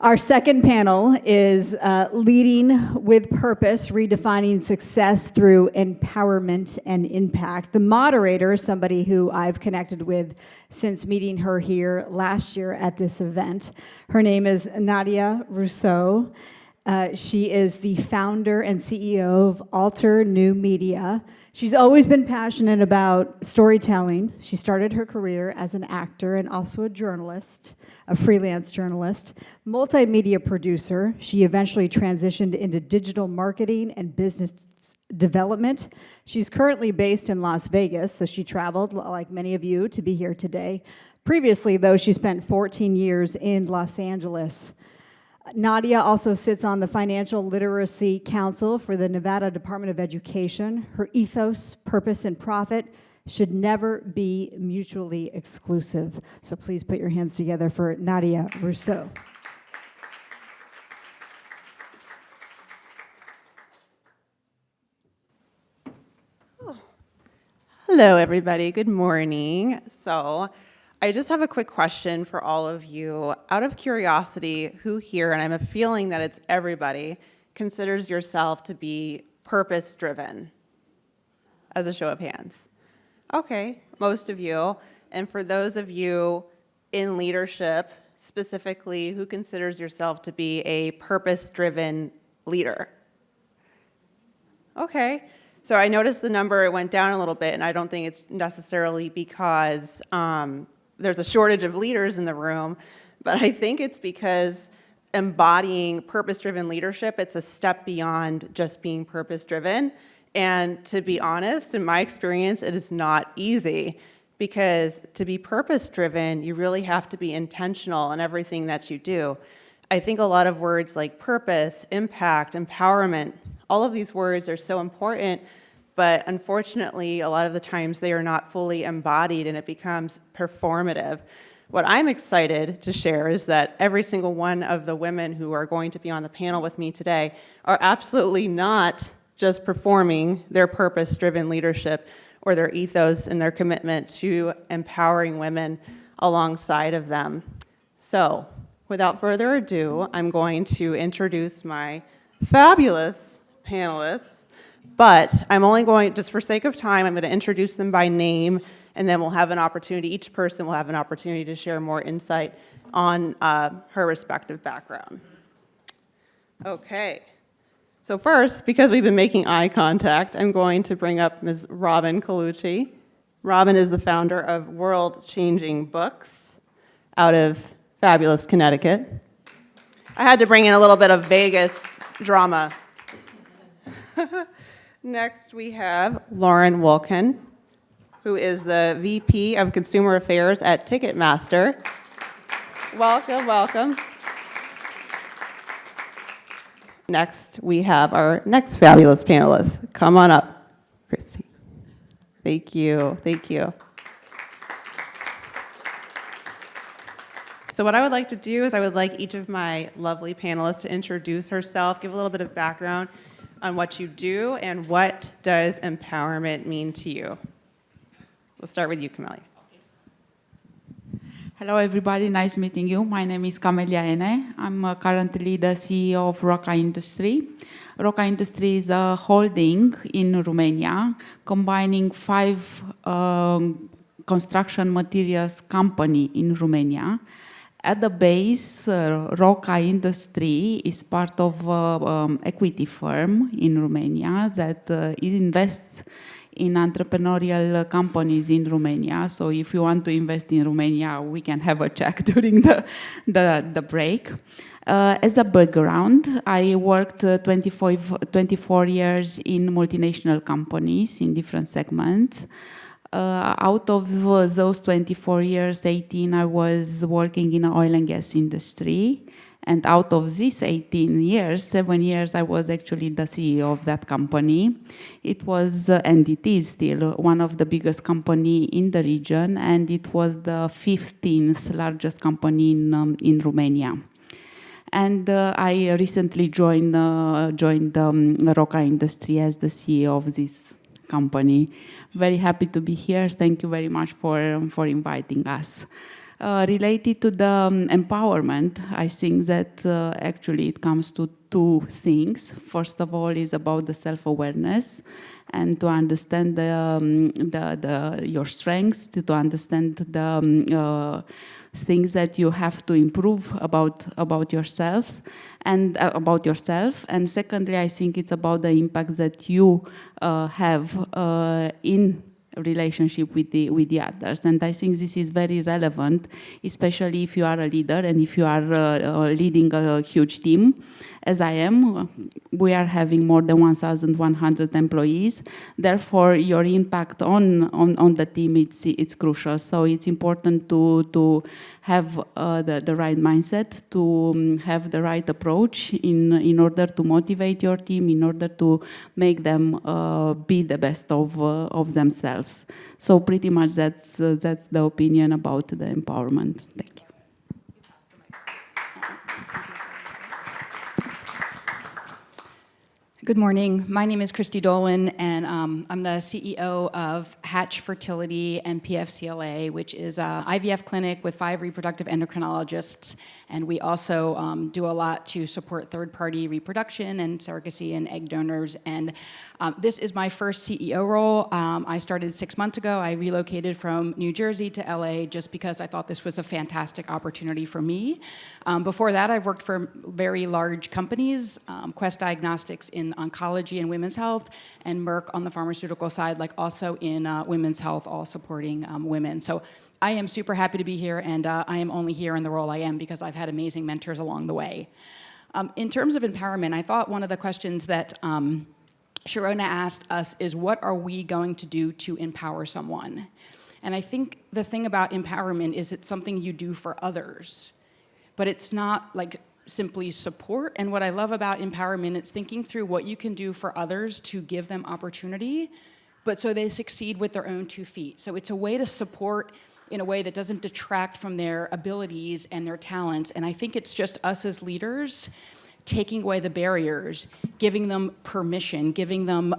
Our second panel is Leading with Purpose, Redefining Success Through Empowerment and Impact. The moderator is somebody who I've connected with since meeting her here last year at this event. Her name is Nadia Rousseau. She is the founder and CEO of Alter New Media. She's always been passionate about storytelling. She started her career as an actor and also a journalist, a freelance journalist, multimedia producer. She eventually transitioned into digital marketing and business development. She's currently based in Las Vegas, so she traveled, like many of you, to be here today. Previously, though, she spent 14 years in Los Angeles. Nadia also sits on the Financial Literacy Council for the Nevada Department of Education. Her ethos, purpose, and profit should never be mutually exclusive. So please put your hands together for Nadia Rousseau. Hello, everybody. Good morning. So I just have a quick question for all of you. Out of curiosity, who here, and I have a feeling that it's everybody, considers yourself to be purpose-driven? As a show of hands. Okay, most of you. And for those of you in leadership, specifically, who considers yourself to be a purpose-driven leader? Okay. So I noticed the number, it went down a little bit, and I don't think it's necessarily because there's a shortage of leaders in the room, but I think it's because embodying purpose-driven leadership, it's a step beyond just being purpose-driven. And to be honest, in my experience, it is not easy, because to be purpose-driven, you really have to be intentional in everything that you do. I think a lot of words like purpose, impact, empowerment, all of these words are so important, but unfortunately, a lot of the times they are not fully embodied and it becomes performative. What I'm excited to share is that every single one of the women who are going to be on the panel with me today are absolutely not just performing their purpose-driven leadership or their ethos and their commitment to empowering women alongside of them. So, without further ado, I'm going to introduce my fabulous panelists, but I'm only going, just for sake of time, I'm going to introduce them by name, and then we'll have an opportunity, each person will have an opportunity to share more insight on her respective background. Okay. So first, because we've been making eye contact, I'm going to bring up Ms. Robin Colucci. Robin is the founder of World Changing Books out of fabulous Connecticut. I had to bring in a little bit of Vegas drama. Next, we have Lauren Wolken, who is the VP of Consumer Affairs at Ticketmaster. Welcome, welcome. Next, we have our next fabulous panelist. Come on up, Christy. Thank you, thank you. So what I would like to do is I would like each of my lovely panelists to introduce herself, give a little bit of background on what you do and what does empowerment mean to you. We'll start with you, Camelia. Hello, everybody. Nice meeting you. My name is Camelia Ene. I'm currently the CEO of Roca Industry. Roca Industry is a holding in Romania, combining 5 construction materials company in Romania. At the base, Roca Industry is part of an equity firm in Romania that invests in entrepreneurial companies in Romania. So if you want to invest in Romania, we can have a chat during the break. As a background, I worked 24 years in multinational companies in different segments. Out of those 24 years, 18 I was working in the oil and gas industry. And out of these 18 years, 7 years, I was actually the CEO of that company. It was, and it is still, one of the biggest company in the region, and it was the 15th largest company in Romania. And I recently joined Roca Industry as the CEO of this company. Very happy to be here. Thank you very much for inviting us. Related to the empowerment, I think that actually it comes to two things. First of all, is about the self-awareness and to understand your strengths, to understand the things that you have to improve about yourselves and about yourself. And secondly, I think it's about the impact that you have in relationship with the others. And I think this is very relevant, especially if you are a leader and if you are leading a huge team, as I am. We are having more than 1,100 employees. Therefore, your impact on the team, it's crucial. So it's important to have the right mindset, to have the right approach in order to motivate your team, in order to make them be the best of themselves. So pretty much that's the opinion about the empowerment. Thank you. Good morning. My name is Christy Dolan, and I'm the CEO of Hatch Fertility and PFCLA, which is an IVF clinic with 5 reproductive endocrinologists. And we also do a lot to support third-party reproduction and surrogacy and egg donors. And this is my first CEO role. I started 6 months ago. I relocated from New Jersey to LA just because I thought this was a fantastic opportunity for me. Before that, I've worked for very large companies, Quest Diagnostics in oncology and women's health, and Merck on the pharmaceutical side, like also in women's health, all supporting women. So I am super happy to be here, and I am only here in the role I am because I've had amazing mentors along the way. In terms of empowerment, I thought one of the questions that Sharona asked us is, what are we going to do to empower someone? And I think the thing about empowerment is it's something you do for others, but it's not like simply support. And what I love about empowerment, it's thinking through what you can do for others to give them opportunity, but so they succeed with their own 2 feet. So it's a way to support in a way that doesn't detract from their abilities and their talents. And I think it's just us as leaders taking away the barriers, giving them permission, giving them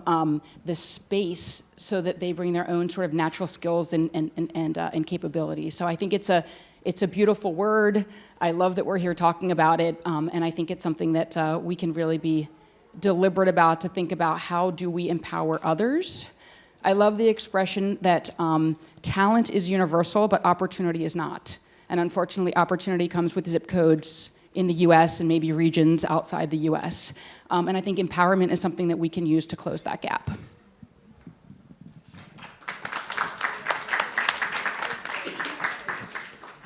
the space so that they bring their own sort of natural skills and capabilities. So I think it's a beautiful word. I love that we're here talking about it, and I think it's something that we can really be deliberate about, to think about how do we empower others. I love the expression that talent is universal, but opportunity is not. And unfortunately, opportunity comes with zip codes in the US and maybe regions outside the US. And I think empowerment is something that we can use to close that gap.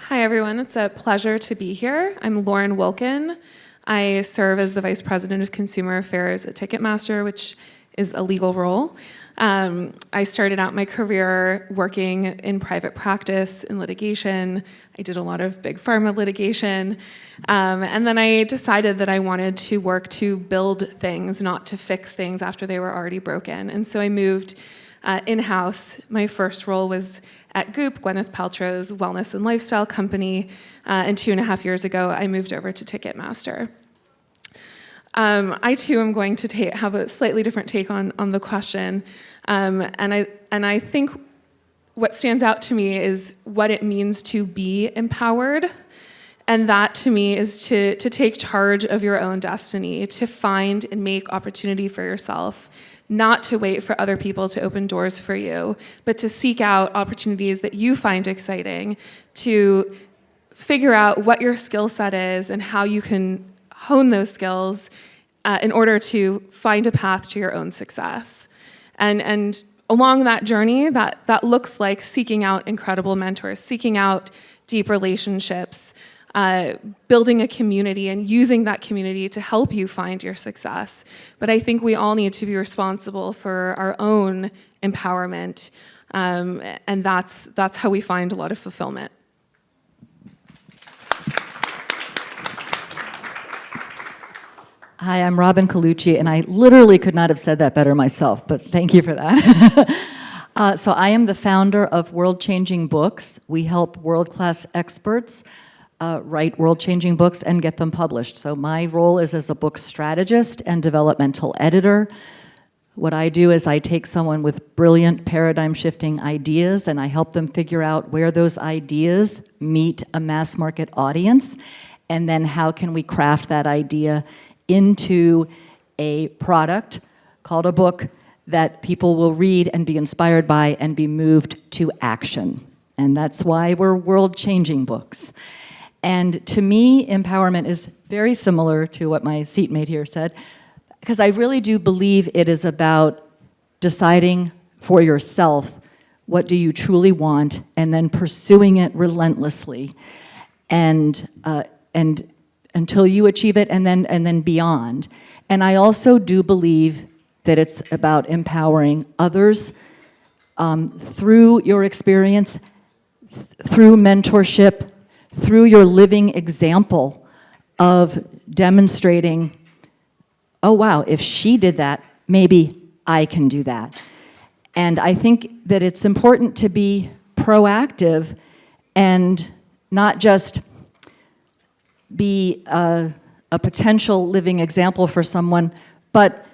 Hi, everyone. It's a pleasure to be here. I'm Lauren Wilkin. I serve as the Vice President of Consumer Affairs at Ticketmaster, which is a legal role. I started out my career working in private practice in litigation. I did a lot of big pharma litigation. And then I decided that I wanted to work to build things, not to fix things after they were already broken. And so I moved in-house. My first role was at Goop, Gwyneth Paltrow's wellness and lifestyle company. And 2.5 years ago, I moved over to Ticketmaster. I too am going to have a slightly different take on the question, and I think what stands out to me is what it means to be empowered, and that to me is to take charge of your own destiny, to find and make opportunity for yourself, not to wait for other people to open doors for you, but to seek out opportunities that you find exciting, to figure out what your skill set is and how you can hone those skills in order to find a path to your own success. And along that journey, that looks like seeking out incredible mentors, seeking out deep relationships, building a community and using that community to help you find your success. But I think we all need to be responsible for our own empowerment, and that's how we find a lot of fulfillment. Hi, I'm Robin Colucci, and I literally could not have said that better myself, but thank you for that. So I am the founder of World Changing Books. We help world-class experts write world-changing books and get them published. So my role is as a book strategist and developmental editor. What I do is I take someone with brilliant paradigm-shifting ideas and I help them figure out where those ideas meet a mass market audience, and then how can we craft that idea into a product called a book that people will read and be inspired by and be moved to action. And that's why we're world-changing books. And to me, empowerment is very similar to what my seatmate here said, because I really do believe it is about deciding for yourself what do you truly want and then pursuing it relentlessly and until you achieve it and then beyond. And I also do believe that it's about empowering others through your experience, through mentorship, through your living example of demonstrating, oh wow, if she did that, maybe I can do that. And I think that it's important to be proactive and not just be a potential living example for someone, but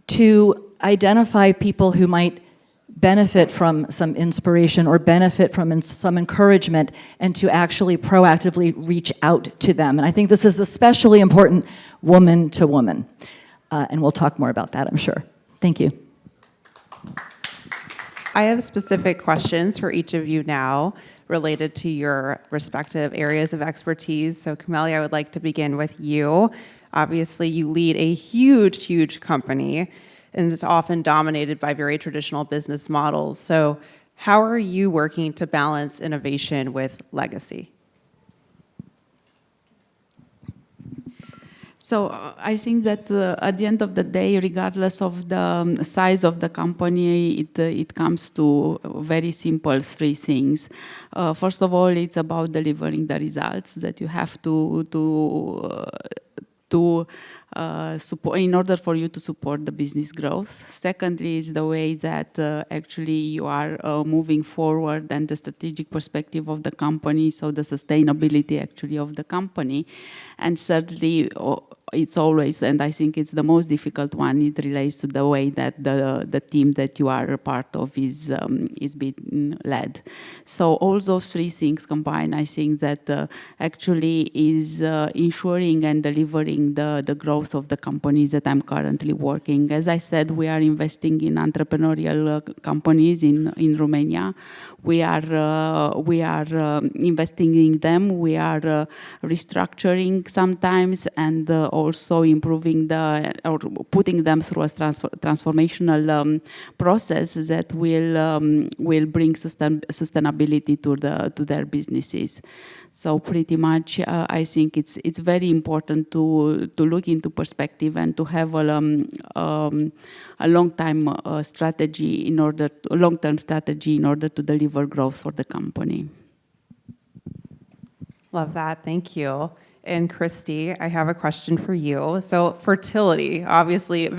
to identify people who might benefit from some inspiration or benefit from some encouragement, and to actually proactively reach out to them. And I think this is especially important woman to woman. And we'll talk more about that, I'm sure. Thank you. I have specific questions for each of you now related to your respective areas of expertise. So Kameli, I would like to begin with you. Obviously, you lead a huge, huge company, and it's often dominated by very traditional business models. So how are you working to balance innovation with legacy? So I think that at the end of the day, regardless of the size of the company, it comes to very simple three things. First of all, it's about delivering the results that you have to support in order for you to support the business growth. Secondly, is the way that actually you are moving forward and the strategic perspective of the company, so the sustainability actually of the company. And thirdly, it's always, and I think it's the most difficult one, it relates to the way that the team that you are a part of is being led. So all those three things combined, I think that actually is ensuring and delivering the growth of the companies that I'm currently working. As I said, we are investing in entrepreneurial companies in Romania. We are investing in them. We are restructuring sometimes and also improving or putting them through a transformational process that will bring sustainability to their businesses. So pretty much, I think it's very important to look into perspective and to have a long-term strategy in order to deliver growth for the company. Love that, thank you. And Christy, I have a question for you. So fertility, obviously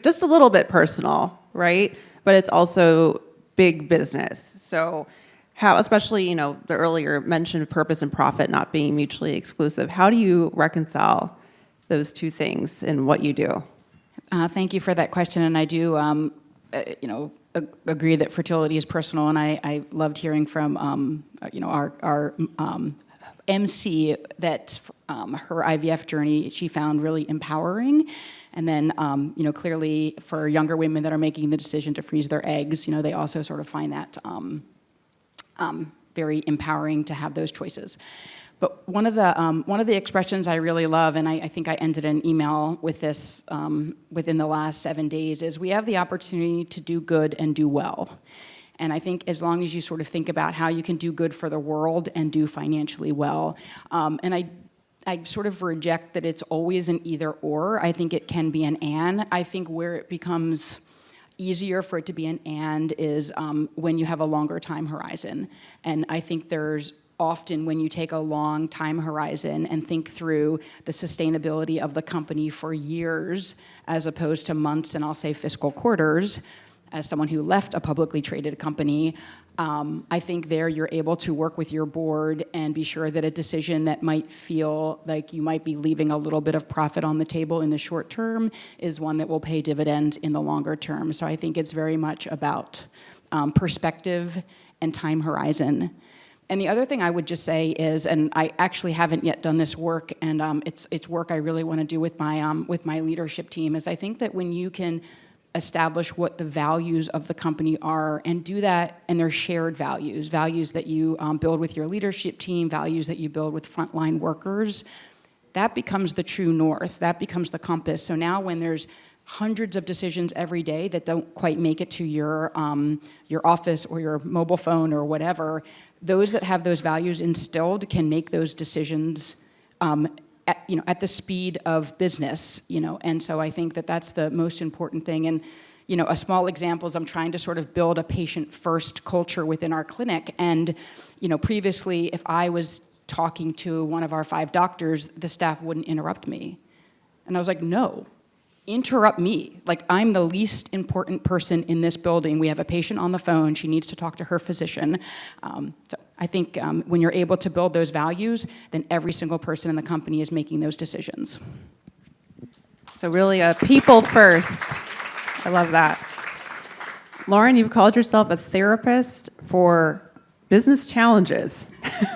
just a little bit personal, right? But it's also big business. So how, especially, the earlier mentioned purpose and profit not being mutually exclusive, how do you reconcile those two things in what you do? Thank you for that question, and I do, agree that fertility is personal, and I loved hearing from, our MC that her IVF journey she found really empowering. And then, clearly for younger women that are making the decision to freeze their eggs, they also sort of find that very empowering to have those choices. But one of the expressions I really love, and I think I ended an email with this within the last 7 days, is we have the opportunity to do good and do well. And I think as long as you sort of think about how you can do good for the world and do financially well, and I sort of reject that it's always an either or. I think it can be an and. I think where it becomes easier for it to be an and is when you have a longer time horizon. And I think there's often when you take a long time horizon and think through the sustainability of the company for years as opposed to months and I'll say fiscal quarters, as someone who left a publicly traded company, I think there you're able to work with your board and be sure that a decision that might feel like you might be leaving a little bit of profit on the table in the short term is one that will pay dividends in the longer term. So I think it's very much about perspective and time horizon. And the other thing I would just say is, and I actually haven't yet done this work, and it's work I really want to do with my leadership team, is I think that when you can establish what the values of the company are and do that, and they're shared values, values that you build with your leadership team, values that you build with frontline workers, that becomes the true north, that becomes the compass. So now when there's hundreds of decisions every day that don't quite make it to your office or your mobile phone or whatever, those that have those values instilled can make those decisions at the speed of business, and so I think that that's the most important thing. And a small example is I'm trying to sort of build a patient-first culture within our clinic, and previously if I was talking to one of our 5 doctors, the staff wouldn't interrupt me. And I was like, no, interrupt me. Like, I'm the least important person in this building. We have a patient on the phone. She needs to talk to her physician. So I think when you're able to build those values, then every single person in the company is making those decisions. So really a people first. I love that. Lauren, you've called yourself a therapist for business challenges.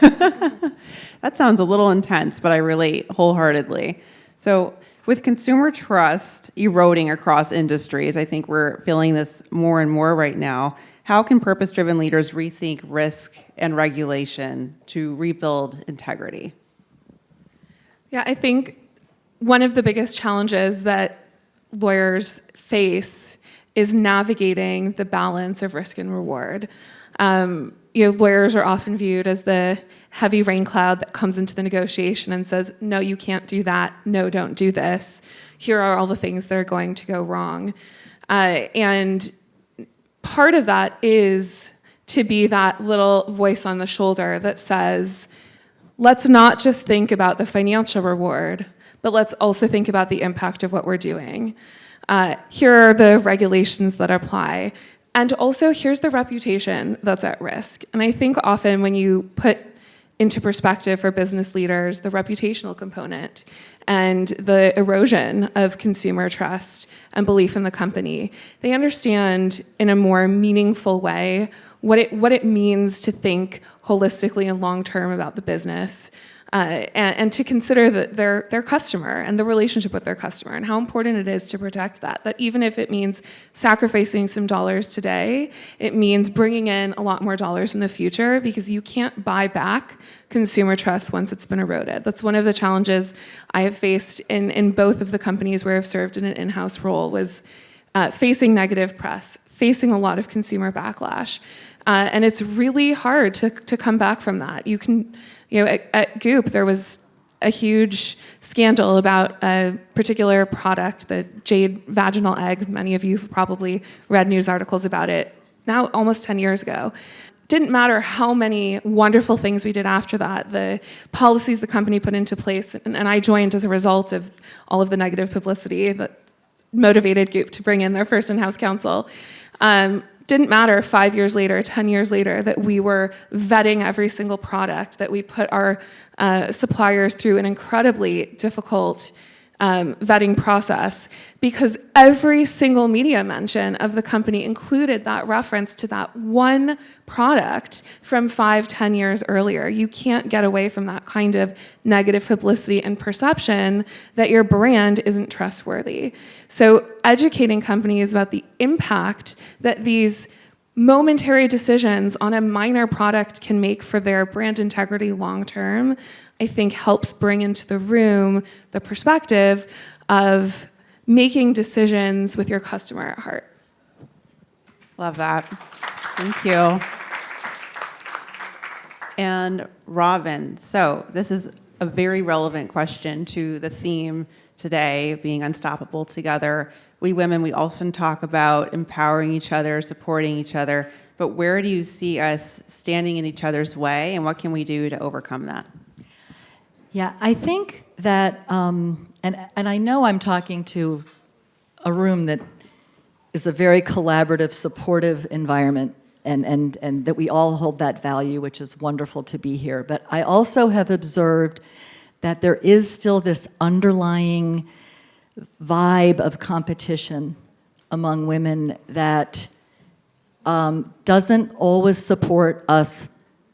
That sounds a little intense, but I relate wholeheartedly. So with consumer trust eroding across industries, I think we're feeling this more and more right now. How can purpose-driven leaders rethink risk and regulation to rebuild integrity? Yeah, I think one of the biggest challenges that lawyers face is navigating the balance of risk and reward. Lawyers are often viewed as the heavy rain cloud that comes into the negotiation and says, no, you can't do that. No, don't do this. Here are all the things that are going to go wrong. And part of that is to be that little voice on the shoulder that says, let's not just think about the financial reward, but let's also think about the impact of what we're doing. Here are the regulations that apply. And also, here's the reputation that's at risk. And I think often when you put into perspective for business leaders the reputational component and the erosion of consumer trust and belief in the company, they understand in a more meaningful way what it means to think holistically and long-term about the business, and to consider their customer and the relationship with their customer and how important it is to protect that. That even if it means sacrificing some dollars today, it means bringing in a lot more dollars in the future, because you can't buy back consumer trust once it's been eroded. That's one of the challenges I have faced in both of the companies where I've served in an in-house role, was facing negative press, facing a lot of consumer backlash. And it's really hard to come back from that. You can, at Goop, there was a huge scandal about a particular product, the Jade vaginal egg. Many of you have probably read news articles about it now almost 10 years ago. Didn't matter how many wonderful things we did after that, the policies the company put into place, and I joined as a result of all of the negative publicity that motivated Goop to bring in their first in-house counsel. Didn't matter 5 years later, 10 years later, that we were vetting every single product, that we put our suppliers through an incredibly difficult vetting process, because every single media mention of the company included that reference to that one product from 5-10 years earlier. You can't get away from that kind of negative publicity and perception that your brand isn't trustworthy. So educating companies about the impact that these momentary decisions on a minor product can make for their brand integrity long term, I think helps bring into the room the perspective of making decisions with your customer at heart. Love that. Thank you. And Robin, so this is a very relevant question to the theme today, being unstoppable together. We women, we often talk about empowering each other, supporting each other, but where do you see us standing in each other's way, and what can we do to overcome that? Yeah, I think that, and I know I'm talking to a room that is a very collaborative, supportive environment, and that we all hold that value, which is wonderful to be here. But I also have observed that there is still this underlying vibe of competition among women that doesn't always support us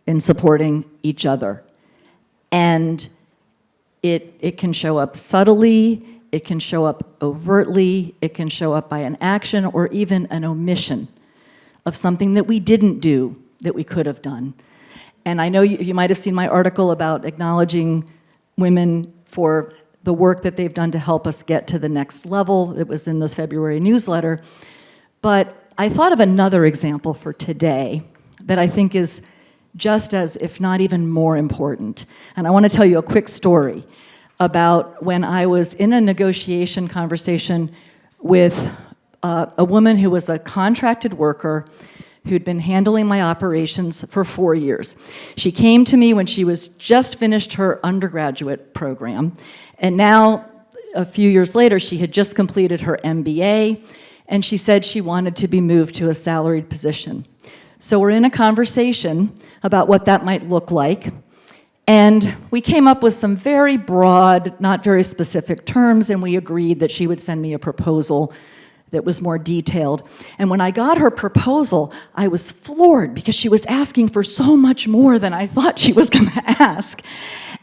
in supporting each other. And it can show up subtly, it can show up overtly, it can show up by an action or even an omission of something that we didn't do that we could have done. And I know you might have seen my article about acknowledging women for the work that they've done to help us get to the next level. It was in this February newsletter. But I thought of another example for today that I think is just as, if not even more important. And I want to tell you a quick story about when I was in a negotiation conversation with a woman who was a contracted worker who'd been handling my operations for 4 years. She came to me when she was just finished her undergraduate program, and now, a few years later, she had just completed her MBA, and she said she wanted to be moved to a salaried position. So we're in a conversation about what that might look like, and we came up with some very broad, not very specific terms, and we agreed that she would send me a proposal that was more detailed. And when I got her proposal, I was floored because she was asking for so much more than I thought she was going to ask.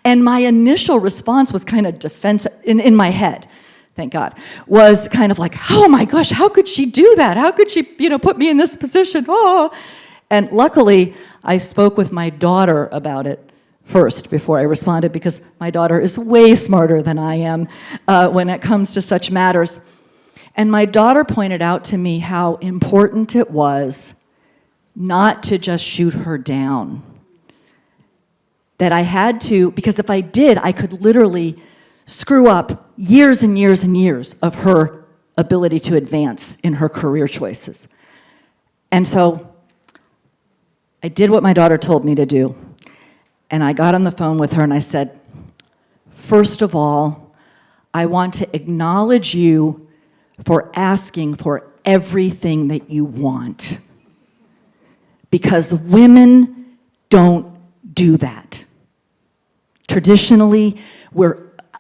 And my initial response was kind of defensive, in my head, thank God, was kind of like, oh my gosh, how could she do that? How could she, put me in this position? Oh. And luckily, I spoke with my daughter about it first before I responded, because my daughter is way smarter than I am when it comes to such matters. And my daughter pointed out to me how important it was not to just shoot her down. That I had to, because if I did, I could literally screw up years and years and years of her ability to advance in her career choices. And so I did what my daughter told me to do. And I got on the phone with her and I said, first of all, I want to acknowledge you for asking for everything that you want. Because women don't do that. Traditionally,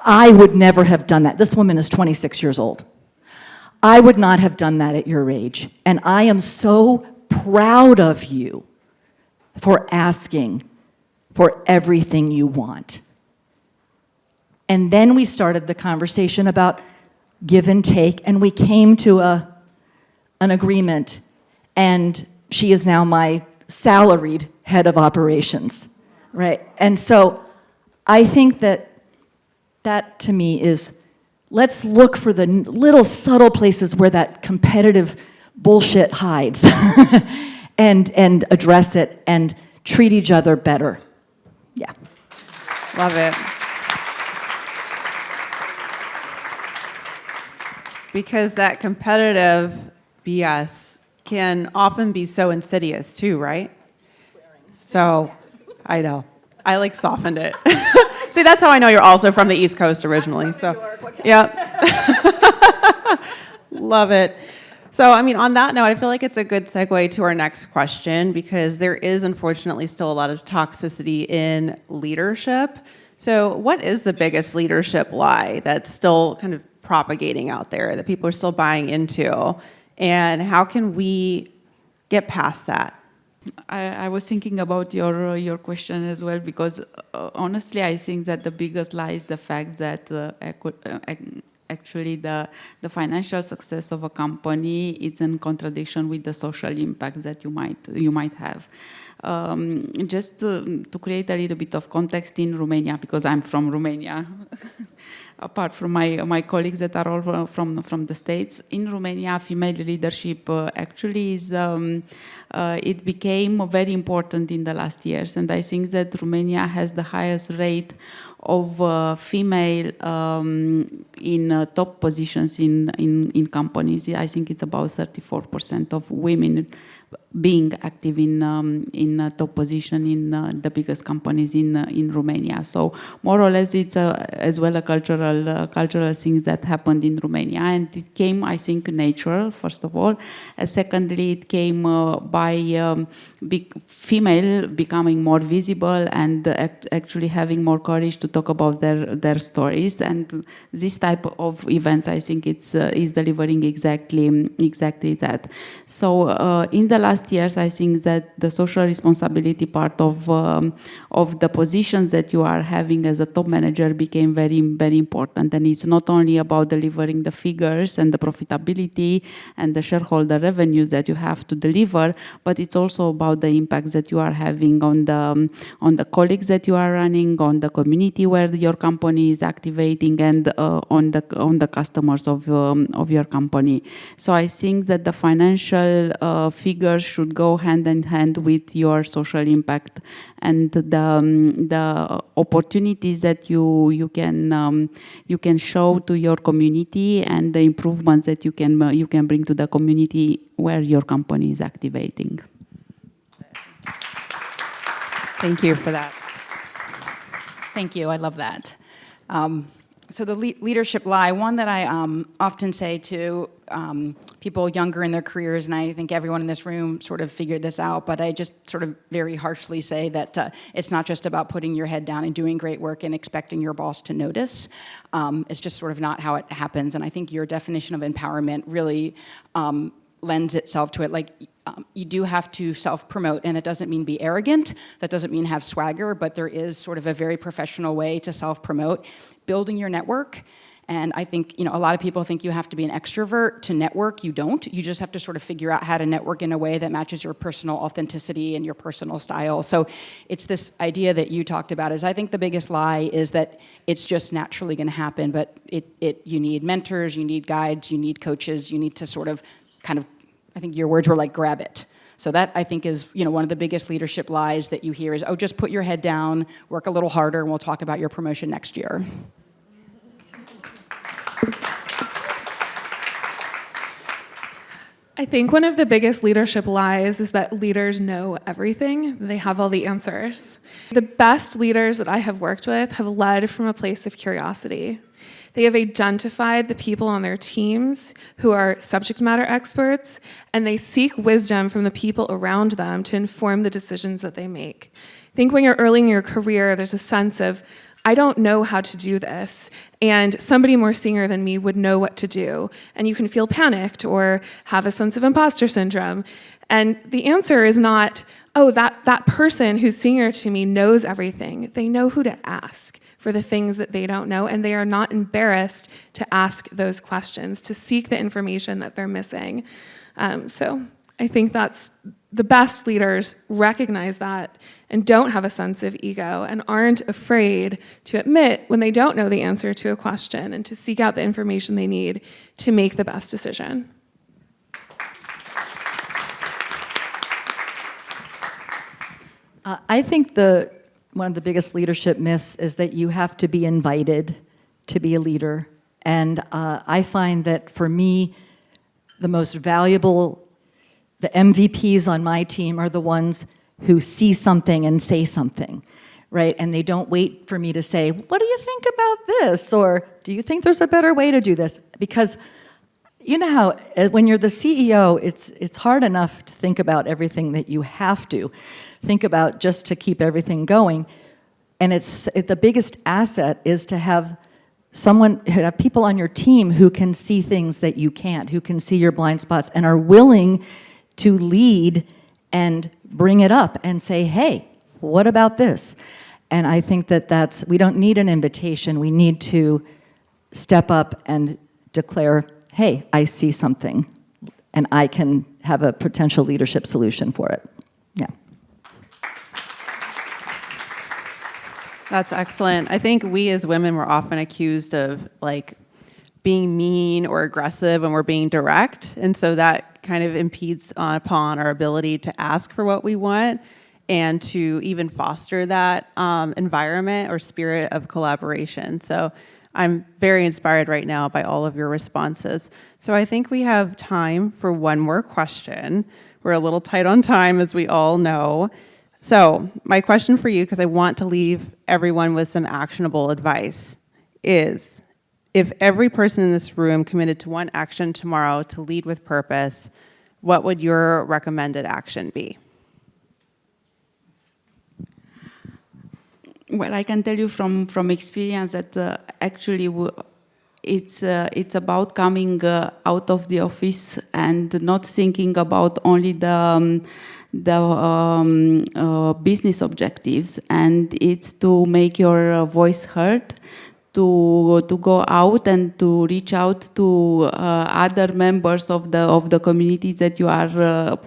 I would never have done that. This woman is 26 years old. I would not have done that at your age. And I am so proud of you for asking for everything you want. And then we started the conversation about give and take, and we came to an agreement, and she is now my salaried head of operations, right? And so I think that to me is, let's look for the little subtle places where that competitive bullshit hides and address it and treat each other better. Yeah. Love it. Because that competitive BS can often be so insidious too, right? So, I know. I softened it. See, that's how I know you're also from the East Coast originally. So, yeah. Love it. So, on that note, I feel like it's a good segue to our next question, because there is unfortunately still a lot of toxicity in leadership. So, what is the biggest leadership lie that's still kind of propagating out there that people are still buying into, and how can we get past that? I was thinking about your question as well, because honestly, I think that the biggest lie is the fact that actually the financial success of a company is in contradiction with the social impact that you might have. Just to create a little bit of context in Romania, because I'm from Romania, apart from my colleagues that are all from the States. In Romania, female leadership actually is, it became very important in the last years. And I think that Romania has the highest rate of female in top positions in companies. I think it's about 34% of women being active in a top position in the biggest companies in Romania. So more or less, it's as well a cultural things that happened in Romania, and it came, I think, natural first of all. Secondly, it came by female becoming more visible and actually having more courage to talk about their stories. And this type of events, I think, is delivering exactly that. So in the last years, I think that the social responsibility part of the positions that you are having as a top manager became very, very important. And it's not only about delivering the figures and the profitability and the shareholder revenues that you have to deliver, but it's also about the impacts that you are having on the colleagues that you are running, on the community where your company is activating, and on the customers of your company. So I think that the financial figures should go hand in hand with your social impact and the opportunities that you can show to your community and the improvements that you can bring to the community where your company is activating. Thank you for that. Thank you. I love that. So the leadership lie, one that I often say to people younger in their careers, and I think everyone in this room sort of figured this out, but I just sort of very harshly say that it's not just about putting your head down and doing great work and expecting your boss to notice. It's just sort of not how it happens. And I think your definition of empowerment really lends itself to it. Like, you do have to self-promote, and that doesn't mean be arrogant, that doesn't mean have swagger, but there is sort of a very professional way to self-promote, building your network. And I think, a lot of people think you have to be an extrovert to network. You don't. You just have to sort of figure out how to network in a way that matches your personal authenticity and your personal style. So it's this idea that you talked about is, I think the biggest lie is that it's just naturally going to happen, but you need mentors, you need guides, you need coaches, you need to sort of kind of, I think your words were like, grab it. So that, I think, is one of the biggest leadership lies that you hear is, oh, just put your head down, work a little harder, and we'll talk about your promotion next year. I think one of the biggest leadership lies is that leaders know everything. They have all the answers. The best leaders that I have worked with have led from a place of curiosity. They have identified the people on their teams who are subject matter experts, and they seek wisdom from the people around them to inform the decisions that they make. I think when you're early in your career, there's a sense of, I don't know how to do this, and somebody more senior than me would know what to do. And you can feel panicked or have a sense of imposter syndrome. And the answer is not, oh, that person who's senior to me knows everything. They know who to ask for the things that they don't know, and they are not embarrassed to ask those questions, to seek the information that they're missing. So I think that's the best leaders recognize that and don't have a sense of ego and aren't afraid to admit when they don't know the answer to a question and to seek out the information they need to make the best decision. I think one of the biggest leadership myths is that you have to be invited to be a leader. And I find that for me, the most valuable, the MVPs on my team are the ones who see something and say something, right? And they don't wait for me to say, what do you think about this? Or do you think there's a better way to do this? Because you know how when you're the CEO, it's hard enough to think about everything that you have to think about just to keep everything going. And the biggest asset is to have people on your team who can see things that you can't, who can see your blind spots and are willing to lead and bring it up and say, hey, what about this? And I think that we don't need an invitation. We need to step up and declare, hey, I see something, and I can have a potential leadership solution for it. Yeah. That's excellent. I think we as women were often accused of being mean or aggressive when we're being direct. And so that kind of impedes upon our ability to ask for what we want. and to even foster that environment or spirit of collaboration. So I'm very inspired right now by all of your responses. So I think we have time for one more question. We're a little tight on time, as we all know. So my question for you, because I want to leave everyone with some actionable advice, is if every person in this room committed to one action tomorrow to lead with purpose, what would your recommended action be? Well, I can tell you from experience that actually it's about coming out of the office and not thinking about only the business objectives, and it's to make your voice heard, to go out and to reach out to other members of the communities that you are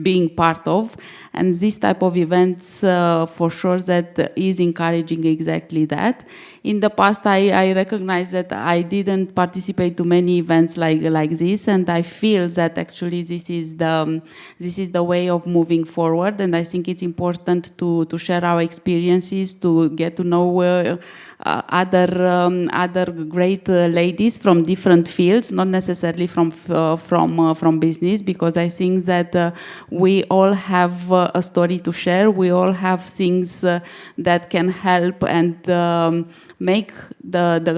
being part of, and this type of events for sure that is encouraging exactly that. In the past, I recognize that I didn't participate to many events like this, and I feel that actually this is the way of moving forward. And I think it's important to share our experiences, to get to know other great ladies from different fields, not necessarily from business, because I think that we all have a story to share. We all have things that can help and make the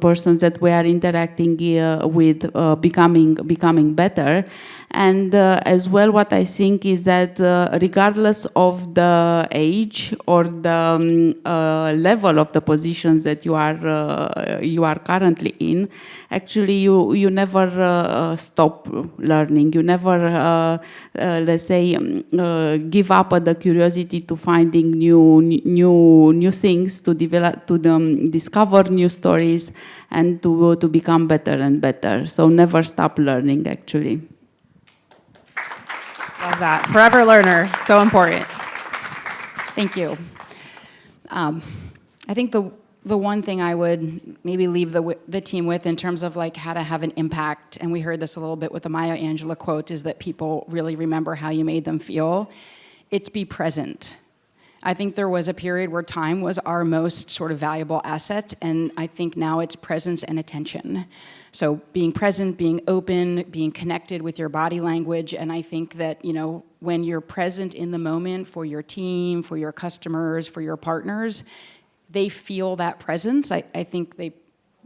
persons that we are interacting with becoming better. And as well, what I think is that regardless of the age or the level of the positions that you are currently in, actually you never stop learning. You never, let's say, give up on the curiosity to finding new things, to develop, to discover new stories, and to become better and better. So never stop learning, actually. Love that. Forever learner, so important. Thank you. I think the one thing I would maybe leave the team with in terms of like how to have an impact, and we heard this a little bit with the Maya Angelou quote, is that people really remember how you made them feel. It's be present. I think there was a period where time was our most sort of valuable asset, and I think now it's presence and attention. So being present, being open, being connected with your body language, and I think that, you know, when you're present in the moment for your team, for your customers, for your partners, they feel that presence. I think they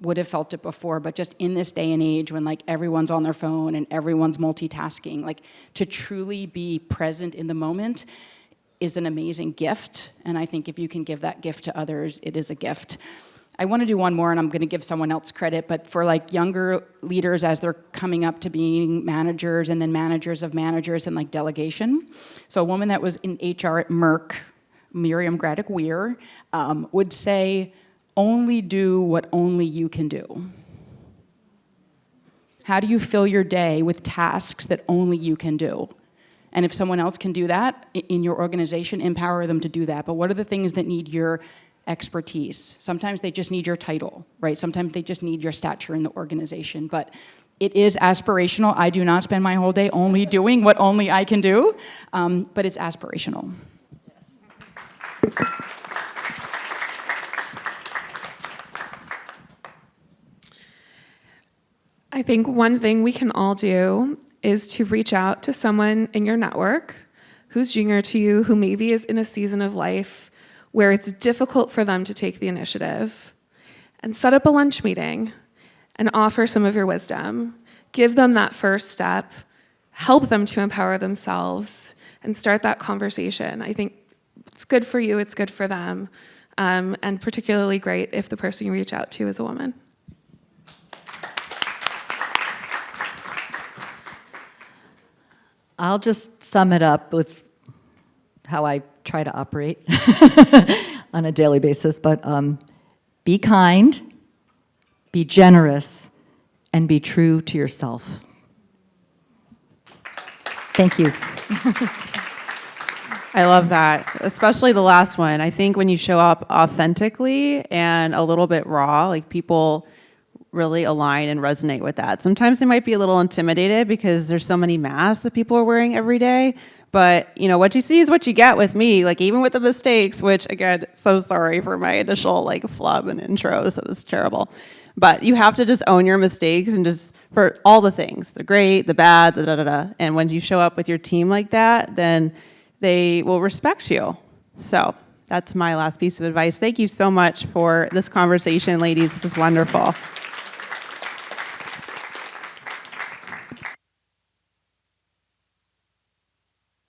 would have felt it before, but just in this day and age when like everyone's on their phone and everyone's multitasking, like to truly be present in the moment is an amazing gift, and I think if you can give that gift to others, it is a gift. I want to do one more, and I'm going to give someone else credit, but for like younger leaders as they're coming up to being managers and then managers of managers and like delegation. So a woman that was in HR at Merck, Miriam Graddick-Weir, would say, only do what only you can do. How do you fill your day with tasks that only you can do? And if someone else can do that in your organization, empower them to do that. But what are the things that need your expertise? Sometimes they just need your title, right? Sometimes they just need your stature in the organization. But it is aspirational. I do not spend my whole day only doing what only I can do, but it's aspirational. I think one thing we can all do is to reach out to someone in your network who's junior to you, who maybe is in a season of life where it's difficult for them to take the initiative, and set up a lunch meeting and offer some of your wisdom. Give them that first step, help them to empower themselves, and start that conversation. I think it's good for you, it's good for them, and particularly great if the person you reach out to is a woman. I'll just sum it up with how I try to operate on a daily basis, but be kind, be generous, and be true to yourself. Thank you. I love that, especially the last one. I think when you show up authentically and a little bit raw, like people really align and resonate with that. Sometimes they might be a little intimidated because there's so many masks that people are wearing every day, But, you know, what you see is what you get with me, like even with the mistakes, which again, so sorry for my initial like flub and intros, it was terrible. But you have to just own your mistakes and just, for all the things, the great, the bad, the da-da-da. And when you show up with your team like that, then they will respect you. So that's my last piece of advice. Thank you so much for this conversation, ladies. This is wonderful.